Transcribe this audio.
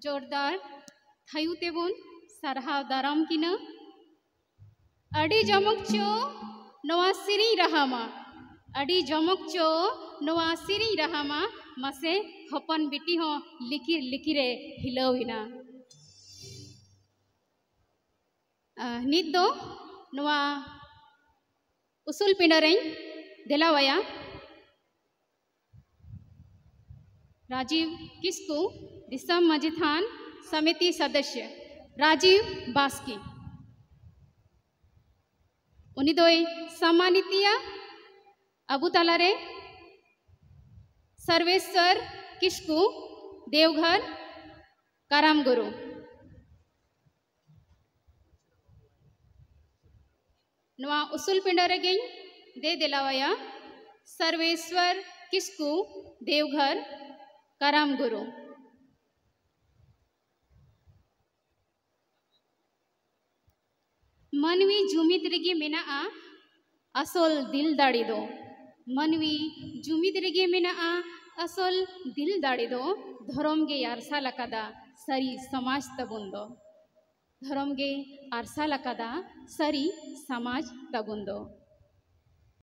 जोरदार थायु तेबुन सारहाव दाराम किना अड़ी जमक चो नवा सिरी रहामा अड़ी जमक चो नवा सिरी रहामा मसे हपन बिटी हो लिकिर लिकिरे हिलविना नित दो नवा उसूल पिंडरें दिलावया राजीव किस्कू दिसम माजी थान समिति सदस्य राजीव बास्की उनी दोय सम्मानितिया अबू तालारे सर्वेश्वर किस्कू देवघर कारामगुरु नवा उसूल पिंडरे गई दे दिलावया सर्वेश्वर किस्कू देवघर कारामगुरु मनवी जुमिद रेगे मेना असल दिल दाड़ी दो मनवी जुमिद रेगे मेना असल दिल दाड़ी दो धर्म गे आरसा लकादा सरी समाज तबुन दो धर्म गे आरसा लकादा सरी समाज तबुन दो।